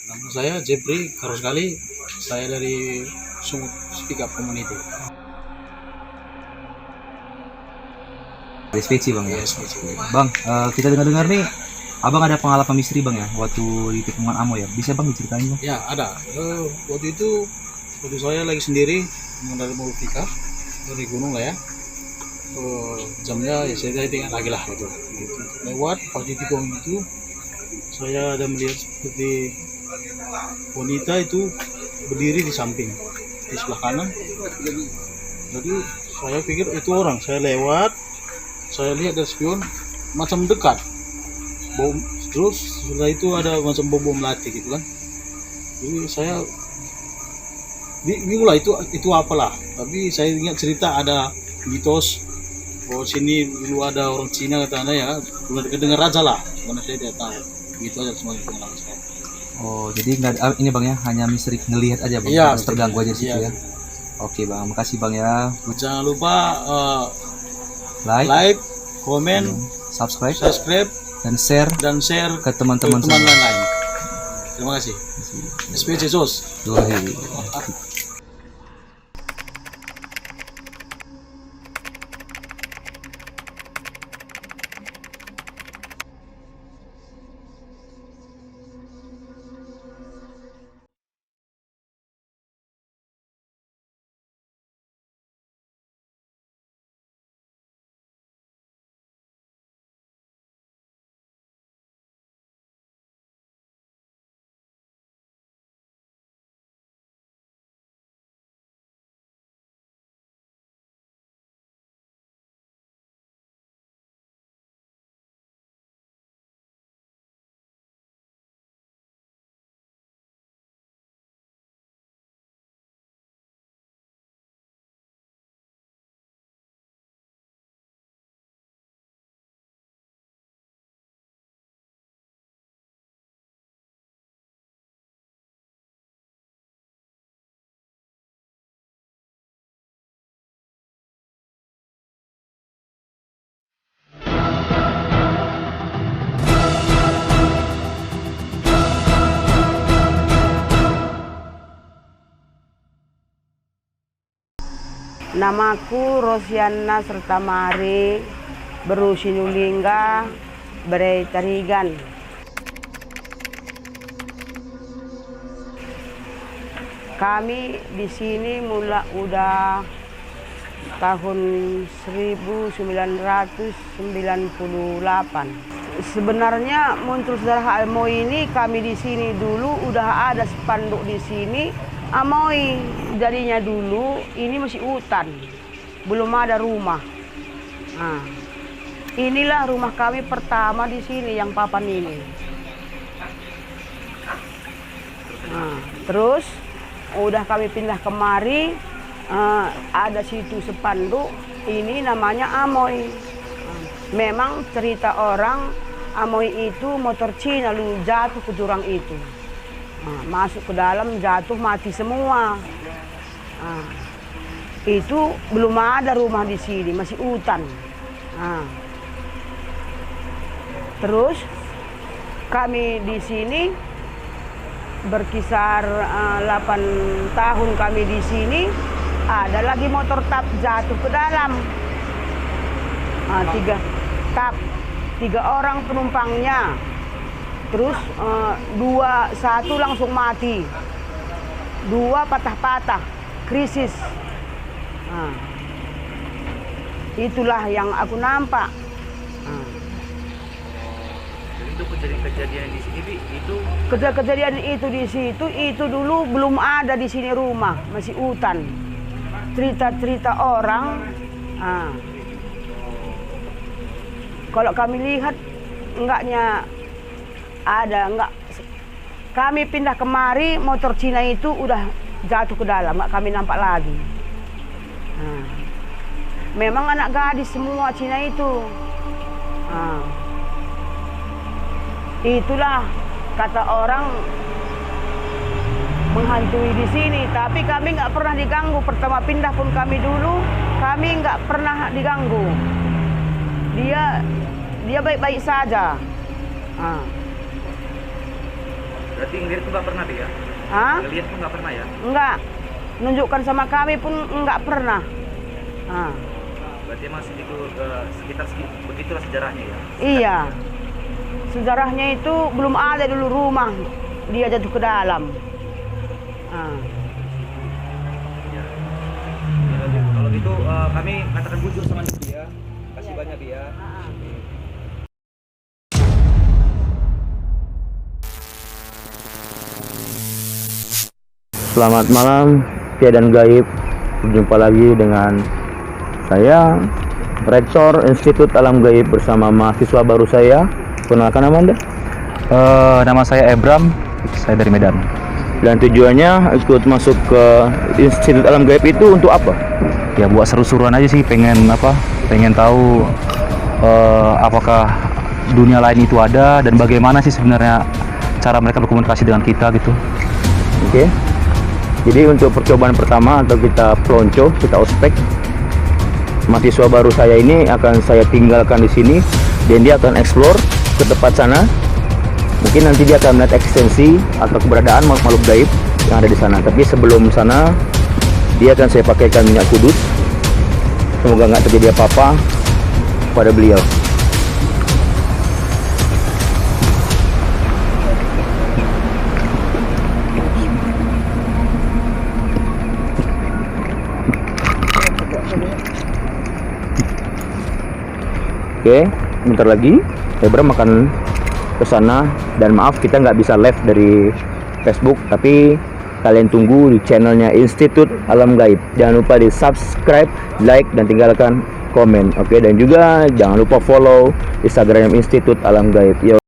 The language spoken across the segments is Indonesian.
Nama saya Jepri, harus sekali. Saya dari Sumut Speak Up Community. SPC bang ya. Yes, betul. Bang, kita dengar-dengar nih, abang ada pengalaman misteri bang ya, waktu di tikungan Amo ya. Bisa bang diceritain bang? Ya, ada. Waktu itu, saya lagi sendiri mengendarai mobil pickup dari gunung lah ya. Jamnya ya saya tinggal lagi lah gitu. Lewat pas di tikungan itu, saya ada melihat seperti wanita itu berdiri di samping, di sebelah kanan. Jadi saya pikir itu orang. Saya lewat, saya lihat dari spion macam dekat. Bom, terus setelah itu ada macam bom melati gitu kan. Jadi saya bingung lah itu apalah. Tapi saya ingat cerita ada mitos bahwa sini dulu ada orang Cina katanya ya, belum dengar raja lah. Mana saya tidak tahu. Gitu aja semuanya pengalaman saya. Oh, jadi nggak ini bang ya, hanya misteri ngelihat aja bang, Iya, harus terganggu aja situ iya. ya. Oke bang, makasih bang ya. Jangan lupa Like, like, komen, subscribe, subscribe, dan share dan share ke teman-teman teman lain. Terima kasih. SPC SOS. Yoi. Namaku Rosiana Sertamari, Berusinulingga, Berei Tarigan. Kami di sini udah tahun 1998. Sebenarnya muncul sejarah Amoy ini, kami di sini dulu udah ada spanduk di sini Amoy. Jadinya dulu ini masih hutan, belum ada rumah. Nah, inilah rumah kami pertama di sini yang papan ini. Nah, terus udah kami pindah kemari, ada situ spanduk, ini namanya Amoy. Memang cerita orang Amoy itu motor Cina lu jatuh ke jurang itu. Masuk ke dalam, jatuh, mati semua. Itu belum ada rumah di sini, masih hutan. Terus kami di sini berkisar 8 tahun kami di sini, ada lagi motor tap jatuh ke dalam. 3 orang penumpangnya. Terus satu langsung mati, 2 patah-patah, krisis. Itulah yang aku nampak. Itu kejadian di sini, itu Kejadian itu di situ, itu dulu belum ada di sini rumah, masih hutan. Cerita-cerita orang. Kalau kami lihat enggaknya ada, enggak. Kami pindah kemari, motor Cina itu udah jatuh ke dalam, enggak kami nampak lagi. Memang anak gadis semua Cina itu. Itulah kata orang menghantui di sini, tapi kami nggak pernah diganggu. Pertama pindah pun kami dulu, kami nggak pernah diganggu. Dia baik-baik saja. Berarti ngeliat tuh nggak pernah Bi ya? Hah? Ngeliat tuh nggak pernah ya? Enggak. Nunjukkan sama kami pun enggak pernah. Ah, Berarti emang segitu sekitar begitulah sejarahnya ya? iya. Sejarahnya itu belum ada dulu rumah. Dia jatuh ke dalam. Ah. Ya. Kalau gitu kami katakan bujur sama Bi ya. Kasih banyak Bi ya. Selamat malam, Tiadan Gaib. Berjumpa lagi dengan saya, Rektor Institut Alam Gaib bersama mahasiswa baru saya. Kenalkan nama Anda? Nama saya Ebram, saya dari Medan. Dan tujuannya ikut masuk ke Institut Alam Gaib itu untuk apa? Ya buat seru-seruan aja sih, pengen tahu apakah dunia lain itu ada dan bagaimana sih sebenarnya cara mereka berkomunikasi dengan kita gitu. Oke. Jadi untuk percobaan pertama atau kita pelonco, kita ospek, mahasiswa baru saya ini akan saya tinggalkan di sini dan dia akan explore ke tempat sana. Mungkin nanti dia akan melihat eksistensi atau keberadaan makhluk gaib yang ada di sana. Tapi sebelum sana, dia akan saya pakaikan minyak kudus. Semoga nggak terjadi apa-apa pada beliau. Oke, bentar lagi Ebram akan ke sana dan maaf kita nggak bisa live dari Facebook, tapi kalian tunggu di channelnya Institut Alam Gaib. Jangan lupa di subscribe, like dan tinggalkan komen. Oke, dan juga jangan lupa follow Instagram Institut Alam Gaib. Yo.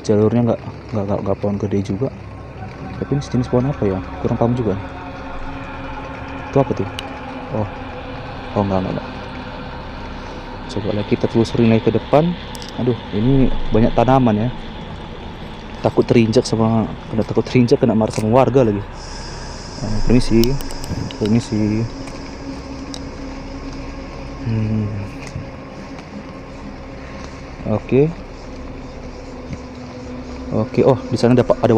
Jalurnya nggak pohon gede juga, tapi ini sejenis pohon apa ya, kurang paham juga. Itu apa tuh? Oh enggak. Coba lagi kita telusurin lagi ke depan. Aduh, ini banyak tanaman ya, takut terinjak kena marah sama warga lagi. Permisi. Oke. Oh, di sana ada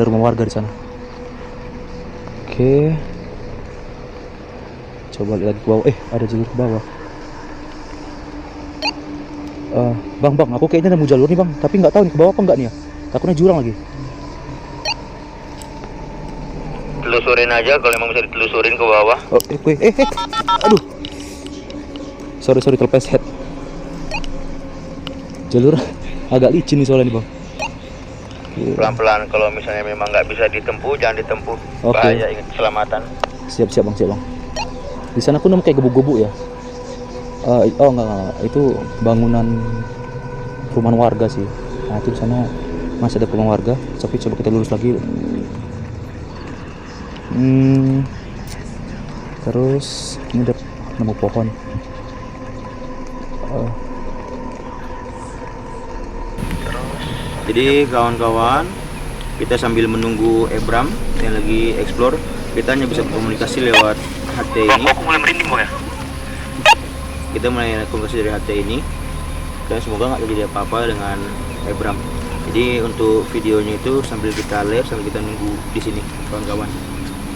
rumah warga di sana. Oke. Coba lihat ke bawah. Ada jalur ke bawah. Bang, aku kayaknya nemu jalur nih bang, tapi nggak tahu nih ke bawah apa enggak nih ya. Takutnya jurang lagi. Telusurin aja kalau memang bisa ditelusurin ke bawah. Aduh. Sorry terpleset. Jalur agak licin nih soalnya nih bang. Pelan-pelan, kalau misalnya memang nggak bisa ditempuh, jangan ditempuh. Oke. Bahaya, ingat keselamatan. Siap bang. Di sana aku nemu kayak gubuk-gubuk ya. Enggak. Itu bangunan perumahan warga sih. Nah, itu di sana masih ada perumahan warga. Tapi coba kita lurus lagi. Terus ini udah nemu pohon. Jadi kawan-kawan, kita sambil menunggu Ebram yang lagi explore, kita hanya bisa berkomunikasi lewat HT ini. Aku mulai merinding ya. Kita mulai komunikasi dari HT ini, dan semoga nggak terjadi apa-apa dengan Ebram. Jadi untuk videonya itu sambil kita live, sambil kita nunggu di sini, kawan-kawan.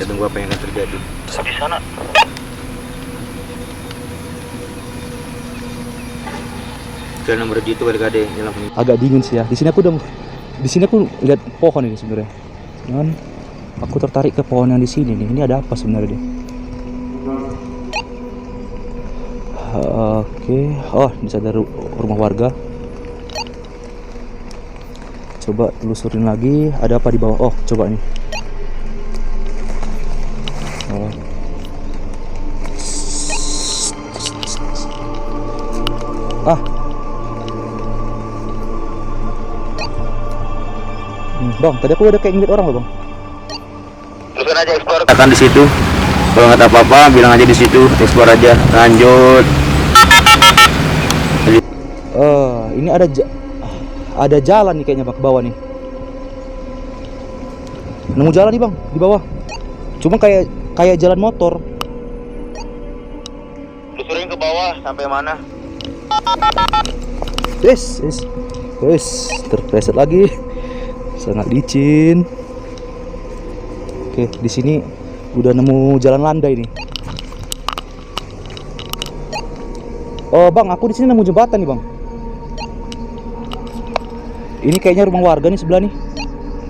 Kita tunggu apa yang akan terjadi. Di sana. kalian nomor itu kali-kali dalam ini. Agak dingin sih ya. Di sini aku lihat pohon ini sebenarnya. Cuman aku tertarik ke pohon yang di sini nih. Ini ada apa sebenarnya dia? Oke. Oh, di sana ada rumah warga. Coba telusurin lagi. Ada apa di bawah? Oh, coba nih. Oh. Ah. Bang, tadi aku ada kayak ngeliat orang loh, Bang. Teruskan aja explore. Akan di situ. Kalau nggak tahu apa-apa, bilang aja di situ. Explore aja. Lanjut. Ini ada jalan nih kayaknya, Bang, ke bawah nih. Nemu jalan nih, Bang, di bawah. Cuma kayak jalan motor. Telusurin ke bawah sampai mana? Yes, terpreset lagi. Sangat licin. Oke, di sini udah nemu jalan landai nih. Oh, Bang, aku di sini nemu jembatan nih, Bang. Ini kayaknya rumah warga nih sebelah nih.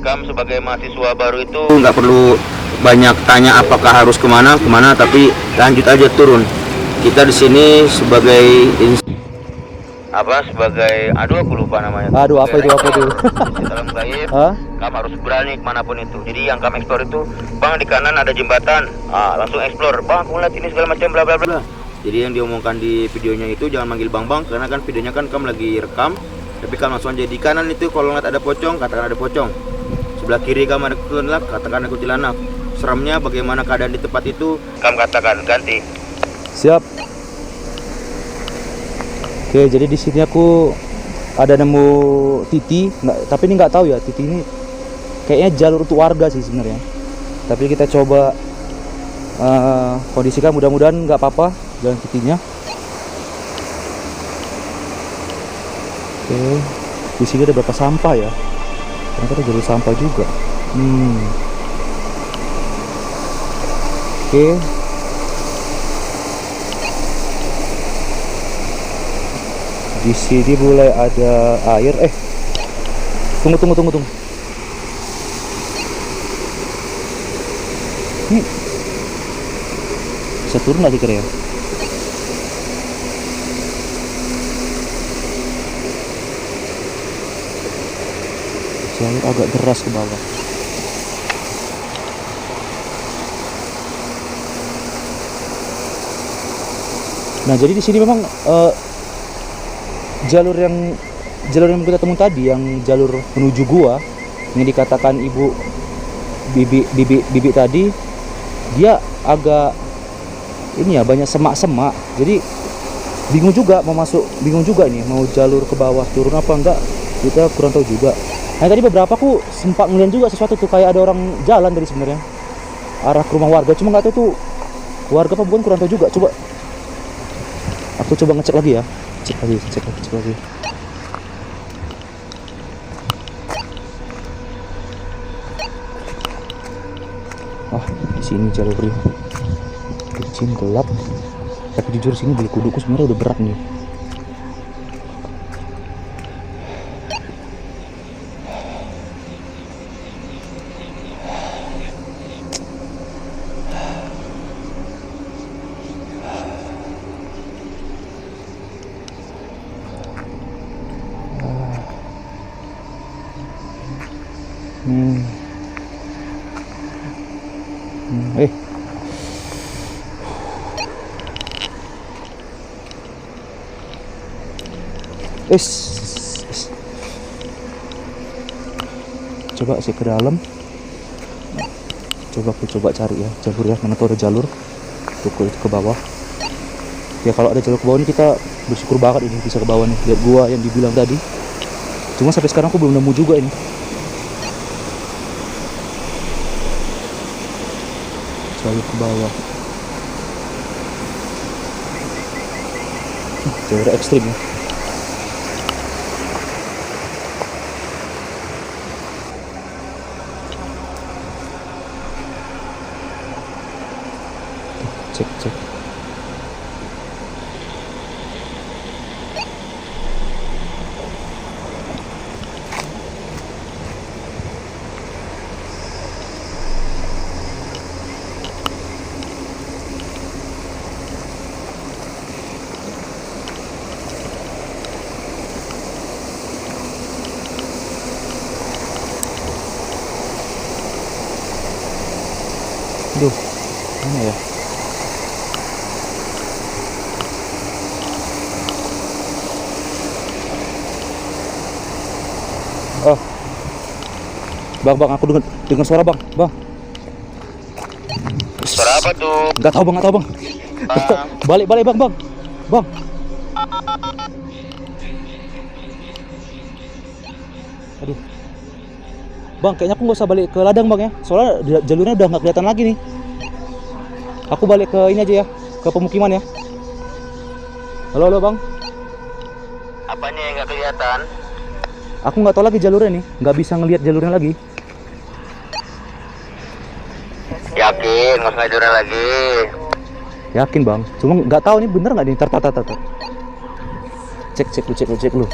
Kamu sebagai mahasiswa baru itu nggak perlu banyak tanya apakah harus kemana, tapi lanjut aja turun. Kita di sini sebagai aduh aku lupa namanya. Aduh, apa itu? Dalam gaib, Hah? kamu harus berani kemanapun itu. Jadi yang kamu explore itu, bang di kanan ada jembatan, langsung explore. Bang, aku lihat ini segala macam bla bla bla. Jadi yang diomongkan di videonya itu jangan manggil bang karena kan videonya kan kamu lagi rekam. Tapi kamu langsung aja di kanan itu kalau ngeliat ada pocong, katakan ada pocong. Sebelah kiri kamu ada kuntilanak, katakan ada kuntilanak. Seremnya bagaimana keadaan di tempat itu, kamu katakan ganti. Siap. Oke, jadi di sini aku ada nemu titi, tapi ini nggak tahu ya, titi ini kayaknya jalur untuk warga sih sebenarnya. Tapi kita coba kondisikan, mudah-mudahan nggak apa-apa jalan titinya. Oke, di sini ada berapa sampah ya? Ternyata ada jalur sampah juga. Oke. Di sini mulai ada air. Tunggu. Ini bisa turun lagi kira ya? Jalur agak deras ke bawah. Nah, jadi di sini memang jalur yang kita temui tadi, yang jalur menuju gua yang dikatakan ibu bibi tadi, dia agak ini ya, banyak semak-semak. Jadi bingung juga ini mau jalur ke bawah turun apa enggak, kita kurang tahu juga. Nah, tadi beberapa aku sempat ngeliat juga sesuatu tuh, kayak ada orang jalan dari sebenarnya arah ke rumah warga, cuma nggak tahu tuh warga apa bukan, kurang tahu juga. Aku coba ngecek lagi ya. Cek lagi. Di sini jalurnya licin, gelap. Tapi jujur sini beli kuduku sebenarnya udah berat nih. Coba sih ke dalam. Coba cari ya jalur ya, mana tuh ada jalur ke bawah. Ya kalau ada jalur ke bawah ini kita bersyukur banget ini bisa ke bawah nih. Lihat gua yang dibilang tadi. Cuma sampai sekarang aku belum nemu juga ini. Jalur ke bawah. Jalur ekstrim ya. Cek. Aduh, mana ya? Oh, bang, aku dengar suara bang. Suara apa tuh? Nggak tahu bang. Balik bang. Aduh, bang, kayaknya aku nggak usah balik ke ladang bang ya, soalnya jalurnya udah nggak kelihatan lagi nih. Aku balik ke ini aja ya, ke pemukiman ya. Halo bang. Apanya yang nggak kelihatan? Aku nggak tahu lagi jalurnya nih, nggak bisa ngelihat jalurnya lagi. Yakin, nggak usah ngajurin lagi. Yakin bang, cuma nggak tahu nih bener nggak nih. Tar. Cek lu.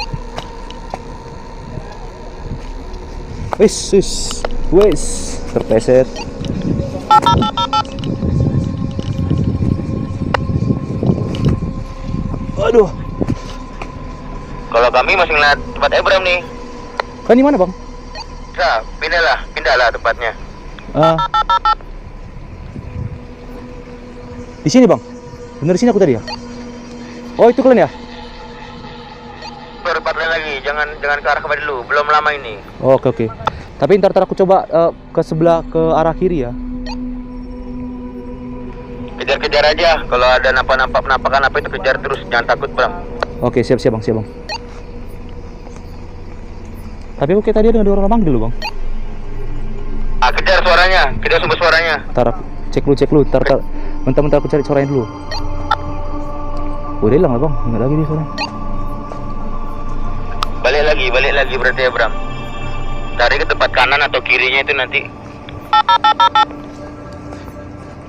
Wis, terpeset. Aduh, Kalau kami masih ngeliat tempat Ebram nih. kan di mana bang? Nah, pindahlah tempatnya. Di sini bang, bener di sini aku tadi ya. Oh itu kalian ya? Tempat lain lagi, jangan ke arah kembali dulu, belum lama ini. Oh, oke. Tapi ntar aku coba ke sebelah, ke arah kiri ya. Kejar aja, kalau ada penampakan apa itu kejar terus, jangan takut Bram. Oke, siap bang. Tapi aku kayak tadi ada orang manggil loh bang. Kejar suaranya, kejar sumber suaranya. Ntar aku cek lu, ntar bentar aku cari suaranya dulu. Udah hilang lah bang, nggak lagi dia suaranya. Balik lagi berarti ya Bram. Cari ke tempat kanan atau kirinya itu nanti.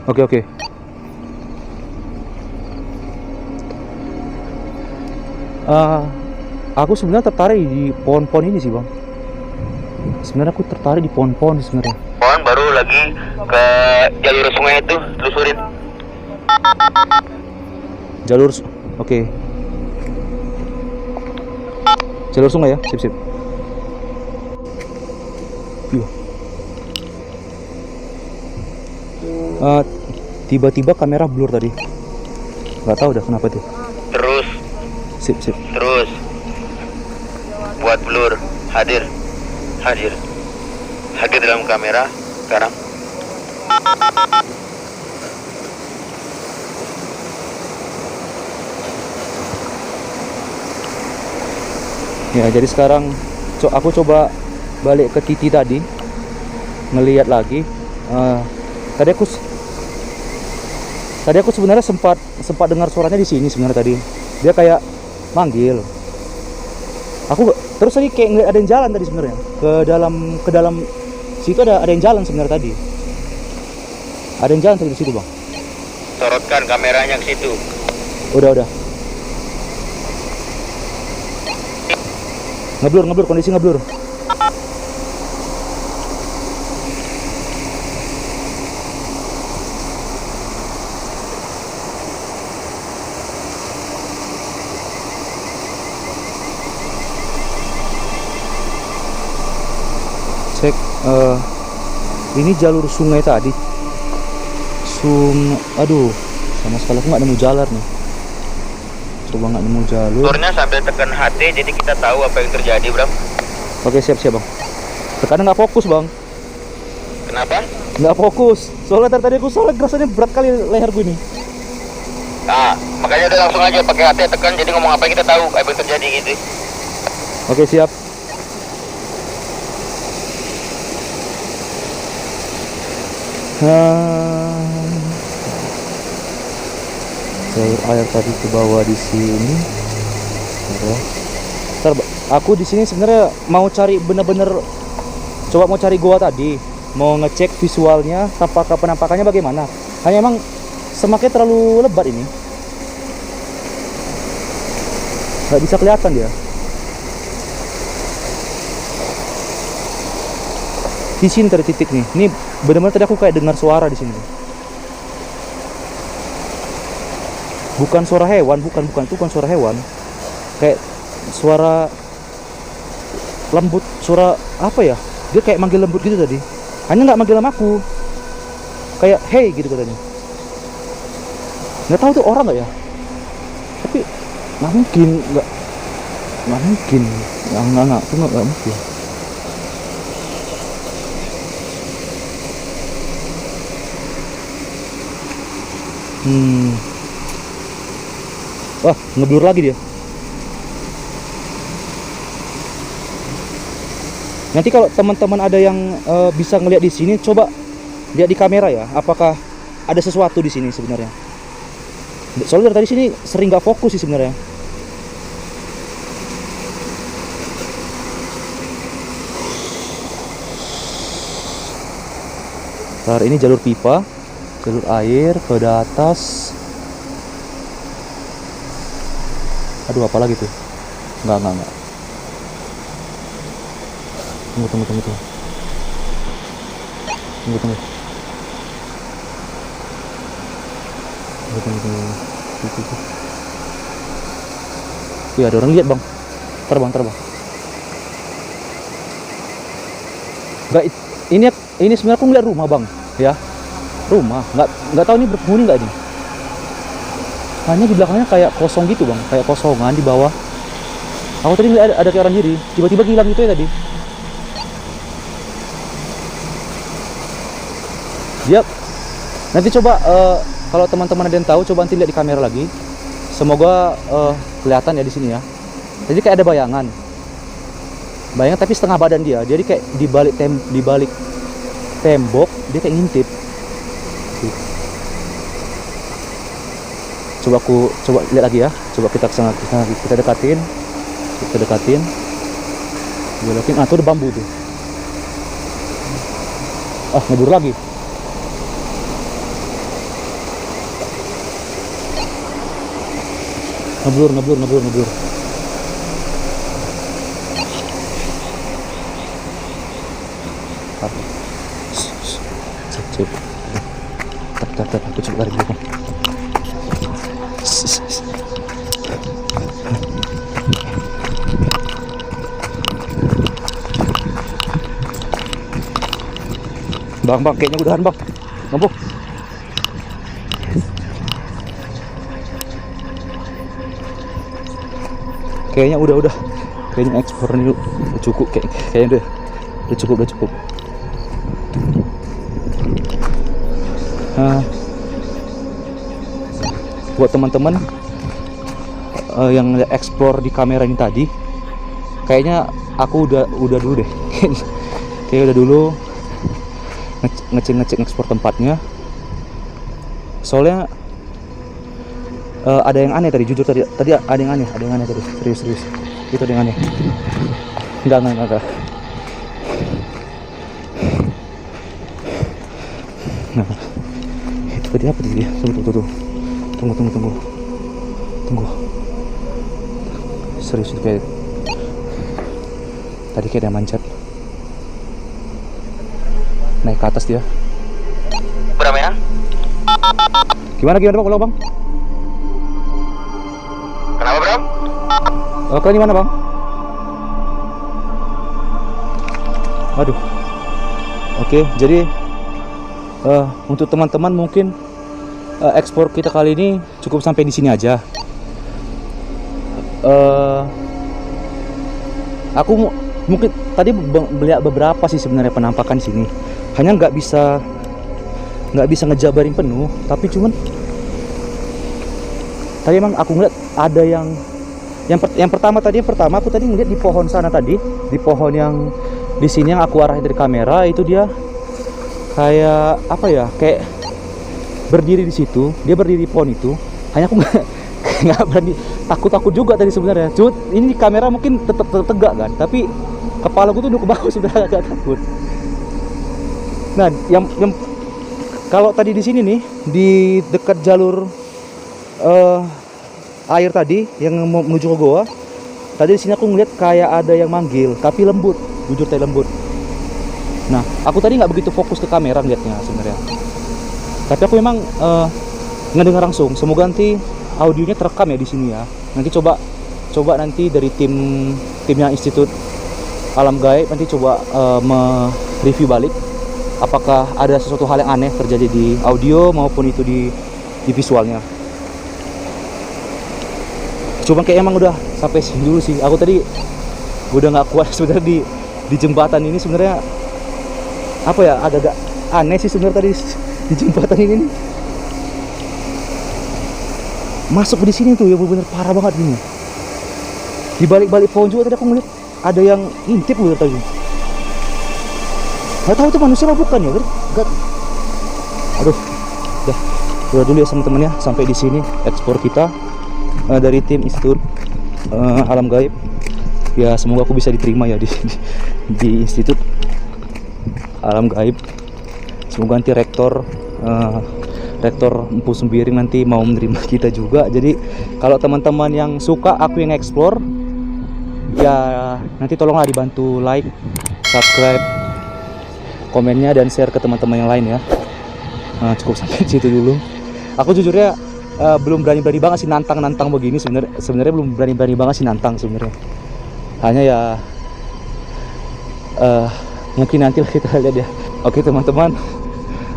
Oke. Aku sebenarnya tertarik di pohon-pohon ini sih bang. Sebenarnya aku tertarik di pohon-pohon sebenarnya. Pohon baru lagi ke jalur sungai itu, telusurin. Oke. Jalur sungai ya, sip. Yuh. Tiba-tiba kamera blur tadi. Nggak tahu dah kenapa tuh. Terus Sip. buat blur, hadir dalam kamera sekarang. Ya, jadi sekarang aku coba balik ke Titi tadi, ngelihat lagi. Tadi aku sebenarnya sempat dengar suaranya di sini sebenarnya tadi. Dia kayak manggil. Aku terus tadi kayak ngeliat ada yang jalan tadi sebenarnya. Ke dalam situ ada yang jalan sebenarnya tadi. Ada yang jalan tadi di situ, Bang. Sorotkan kameranya ke situ. Udah. Ngeblur, kondisi ngeblur. Cek, ini jalur sungai tadi. Aduh, sama sekali aku nggak nemu jalan nih. Coba nggak nemu jalur. Turnya sambil tekan HT, jadi kita tahu apa yang terjadi, Bram. Oke, siap Bang. Tekannya nggak fokus, Bang. Kenapa? Nggak fokus. Soalnya tadi aku rasanya berat kali leher gue nih. Nah, makanya udah langsung aja pakai HT tekan, jadi ngomong apa yang kita tahu apa yang terjadi gitu. Oke, siap. Jalur air tadi ke bawah di sini. Ntar, aku di sini sebenarnya mau cari bener-bener, coba mau cari gua tadi, mau ngecek visualnya, penampakannya bagaimana. Hanya emang semaknya terlalu lebat ini, nggak bisa kelihatan dia. Di sini tadi titik nih. Ini benar-benar tadi aku kayak dengar suara di sini. Bukan suara hewan, bukan suara hewan. Kayak suara lembut, suara apa ya? Dia kayak manggil lembut gitu tadi. Hanya nggak manggil nama aku. kayak hey gitu katanya. Nggak tahu tuh orang nggak ya, tapi nggak mungkin, nggak mungkin, nggak tuh nggak mungkin. Wah, ngeblur lagi dia. Nanti kalau teman-teman ada yang bisa ngelihat di sini, coba lihat di kamera ya, apakah ada sesuatu di sini sebenarnya. Soalnya dari tadi sini sering nggak fokus sih sebenarnya. Ntar ini jalur pipa, jalur air ke atas. Aduh, apa lagi tuh? Enggak. Tunggu. Wih, ada orang lihat bang. Terbang. Enggak, ini sebenarnya aku ngeliat rumah bang, ya. Rumah, nggak tahu ini berpenghuni nggak ini. Hanya di belakangnya kayak kosong gitu bang, kayak kosongan di bawah. Aku tadi ngeliat ada kayak orang diri, tiba-tiba hilang gitu ya tadi. Dia nanti coba kalau teman-teman ada yang tahu, coba nanti lihat di kamera lagi. Semoga kelihatan ya di sini ya. Jadi kayak ada bayangan tapi setengah badan dia. Jadi kayak di balik tembok dia kayak ngintip. Coba lihat lagi ya. Coba kita dekatin. Belokin. Ah, tuh ada bambu tuh. Ah, ngebur lagi. Ngeblur. Cep. Aku coba lari dulu. Bang, kayaknya udahan bang. Mampu. Kayaknya udah. Kayaknya ekspor ini udah cukup. Kayaknya udah cukup. Buat teman-teman yang explore di kamera ini tadi, kayaknya aku udah dulu deh. Kayaknya udah dulu ngecek ekspor tempatnya. Soalnya ada yang aneh tadi, jujur tadi ada yang aneh tadi, serius. Itu ada yang aneh. Enggak. Nah, itu tadi apa tadi? Tunggu. Serius itu kayak tadi kayak ada yang manjat. Naik ke atas dia. Berapa ya? Gimana bang? Kalau bang? Kenapa bro? Kalian gimana bang? Waduh. Oke, jadi untuk teman-teman mungkin ekspor kita kali ini cukup sampai di sini aja. Aku mungkin tadi melihat beberapa sih sebenarnya penampakan di sini. Hanya nggak bisa ngejabarin penuh, tapi cuman tadi emang aku ngeliat ada yang pertama aku tadi ngeliat di pohon sana tadi, di pohon yang di sini yang aku arahin dari kamera itu dia kayak apa ya, kayak berdiri di situ, dia berdiri di pohon itu. Hanya aku nggak berani, takut juga tadi sebenarnya. Cuma ini di kamera mungkin tetap tegak kan, tapi kepala gue tuh udah ke bawah sudah agak takut. Nah, yang kalau tadi di sini nih, di dekat jalur air tadi yang menuju ke goa, tadi di sini aku ngeliat kayak ada yang manggil, tapi lembut, jujur tadi lembut. Nah, aku tadi nggak begitu fokus ke kamera ngeliatnya sebenarnya. Tapi aku memang ngedengar langsung. Semoga nanti audionya terekam ya di sini ya. Nanti coba nanti dari timnya Institut Alam Gaib nanti coba mereview balik apakah ada sesuatu hal yang aneh terjadi di audio maupun itu di visualnya. Cuman kayak emang udah sampai sini dulu sih. Aku tadi udah nggak kuat sebenarnya di jembatan ini. Sebenarnya apa ya, agak-agak aneh sih sebenarnya tadi di jembatan ini nih. Masuk di sini tuh ya bener-bener parah banget ini. Di balik-balik pohon juga tadi aku ngeliat ada yang ngintip gitu tadi. Gak tahu itu manusia apa bukan ya? Gak. Aduh, udah dulu ya teman-teman ya, sampai di sini ekspor kita dari tim Institut Alam Gaib. Ya semoga aku bisa diterima ya di Institut Alam Gaib. Semoga nanti rektor Empu Sembiring nanti mau menerima kita juga. Jadi kalau teman-teman yang suka aku yang explore, ya nanti tolonglah dibantu like, subscribe, komennya dan share ke teman-teman yang lain ya. Cukup sampai situ dulu. Aku jujurnya belum berani banget sih nantang begini sebenarnya belum berani banget sih nantang sebenarnya. Hanya ya mungkin nanti lah kita lihat ya. Oke teman-teman,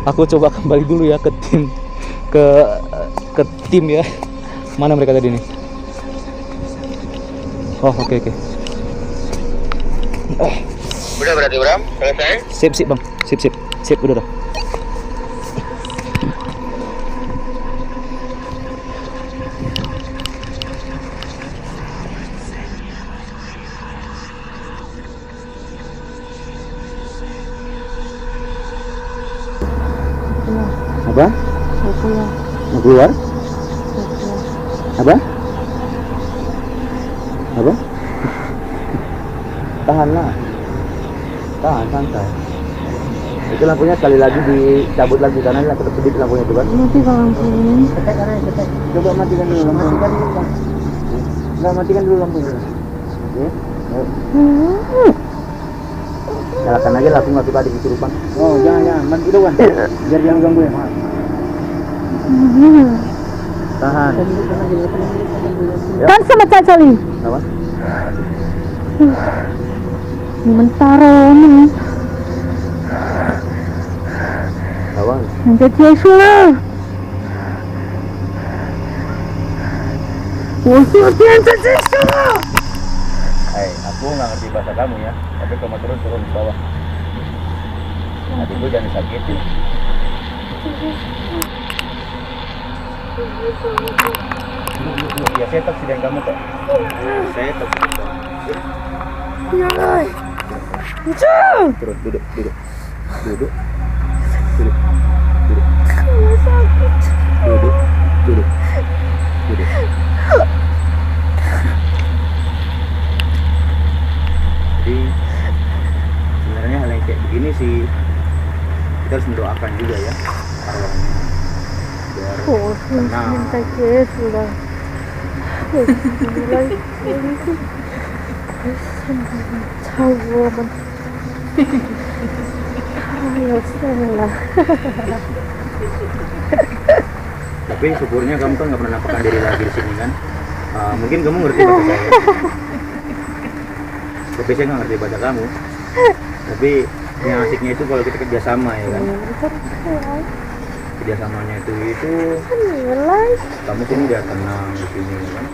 aku coba kembali dulu ya ke tim ya. Mana mereka tadi nih? Oh oke. Udah berarti Bram, selesai? Sip bang, sip udah. Apa? Mau keluar? Apa? Tahanlah. Tahan santai. Itu lampunya sekali lagi dicabut lagi karena tetap sedikit lampunya itu kan. Mati kalau lampu ini. Ketek. Coba matikan dulu. Matikan dulu lampunya. Oke. Nyalakan aja langsung nggak suka di kesurupan. Oh jangan mati dulu kan. Biar jangan ganggu ya. Tahan. Kan sama cacali. Apa? Sementara ini 好吧，你就结束了。我说变成结束了。 aku nggak ngerti bahasa kamu ya, tapi kamu turun di bawah. Nanti gue jangan disakitin. Ya saya taksirin kamu kok. Saya taksirin kamu. Turun, duduk. Jadi sebenarnya hal yang kayak begini sih kita harus mendoakan juga ya arwahnya biar 我说现 tenang. 在结束了。我来，超我们，太有事了。 Tapi syukurnya kamu kan nggak pernah nampakkan diri lagi di sini kan. Mungkin kamu ngerti bahasa saya. Tapi saya nggak ngerti bahasa kamu. Tapi yang asiknya itu kalau kita kerjasama ya kan. Kerjasamanya itu 你来， kamu sini udah tenang di sini kan.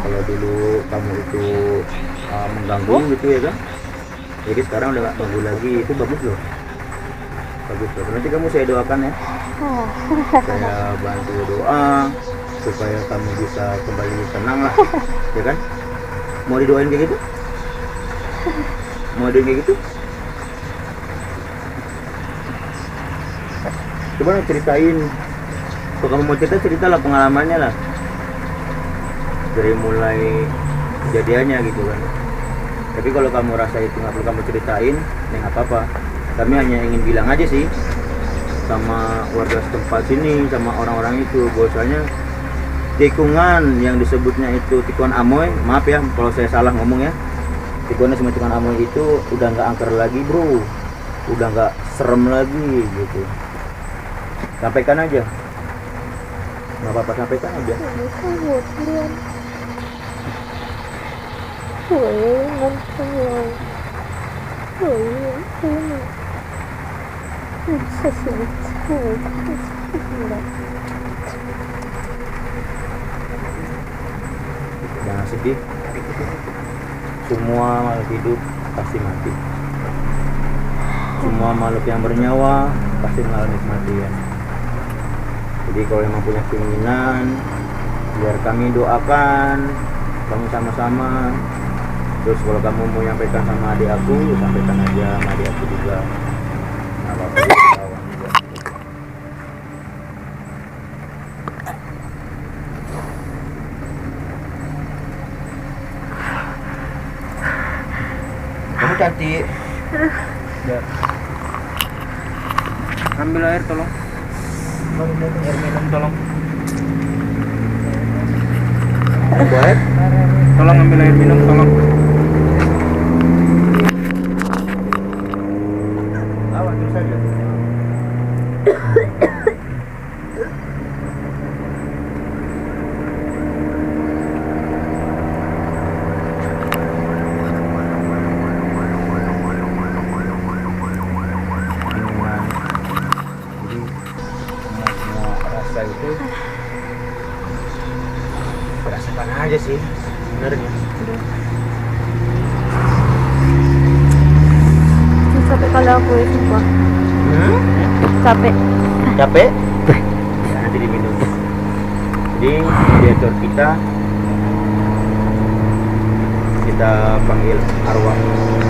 Kalau dulu kamu itu mengganggu gitu ya kan. Jadi sekarang udah nggak ganggu lagi, itu bagus loh. Nanti kamu saya doakan ya. Saya bantu doa supaya kamu bisa kembali tenang lah, ya kan? Mau didoain kayak gitu? Mau didoain kayak gitu? Coba ceritain. Kalau kamu mau ceritalah pengalamannya lah. Dari mulai kejadiannya gitu kan. Tapi kalau kamu rasa itu nggak perlu kamu ceritain, ya nggak apa-apa. Kami hanya ingin bilang aja sih sama warga setempat sini, sama orang-orang itu, bahwasanya tikungan yang disebutnya itu tikungan Amoy, maaf ya kalau saya salah ngomong ya, tikungan sama tikungan Amoy itu udah nggak angker lagi bro, udah nggak serem lagi gitu. Sampaikan aja, nggak apa-apa, sampaikan aja. 你看我天，鬼能朋友，鬼能朋友。Jangan sedih. Semua makhluk hidup pasti mati. Semua makhluk yang bernyawa pasti mengalami kematian. Jadi kalau memang punya keinginan, biar kami doakan kamu sama-sama. Terus kalau kamu mau menyampaikan sama adik aku, sampaikan aja sama adik aku juga. Nggak apa-apa, kawan juga. Kamu cantik. Ya. Ambil air tolong. Air minum tolong. Baik. Tolong ambil air minum tolong. Awas terus aja. Itu rasakan aja sih sebenarnya. Capek kalau aku ya, sumpah. Capek. Capek? Ya, nanti diminum. Jadi mediator kita panggil arwah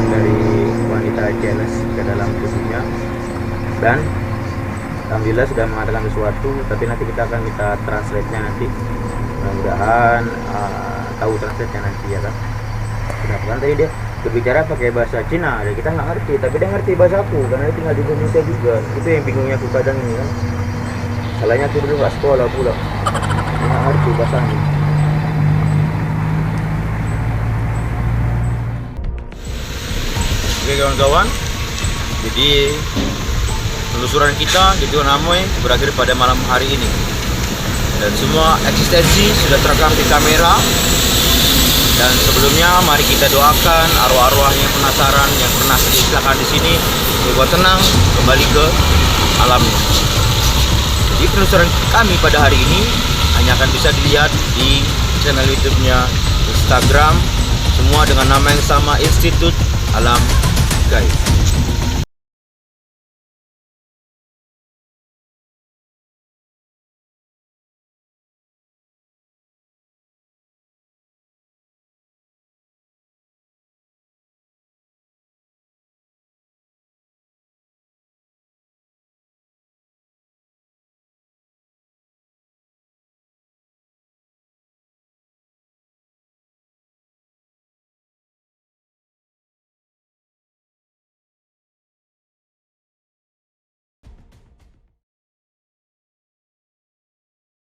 dari wanita jealous ke dalam tubuhnya, dan alhamdulillah sudah mengatakan sesuatu, tapi nanti kita akan minta translate-nya nanti. Mudah-mudahan tahu translate-nya nanti ya kan. Kenapa kan tadi dia berbicara pakai bahasa Cina, dan kita nggak ngerti, tapi dia ngerti bahasa aku karena dia tinggal di Indonesia juga. Itu yang bingungnya aku kadang ini kan. Salahnya aku dulu nggak sekolah pula, nggak ngerti bahasanya. Oke kawan-kawan, jadi penelusuran kita di Gunung Amoy berakhir pada malam hari ini, dan semua eksistensi sudah terekam di kamera. Dan sebelumnya mari kita doakan arwah-arwah yang penasaran, yang pernah kecelakaan di sini, semoga tenang kembali ke alamnya. Jadi penelusuran kami pada hari ini hanya akan bisa dilihat di channel YouTube-nya, Instagram, semua dengan nama yang sama, Institut Alam Gaib.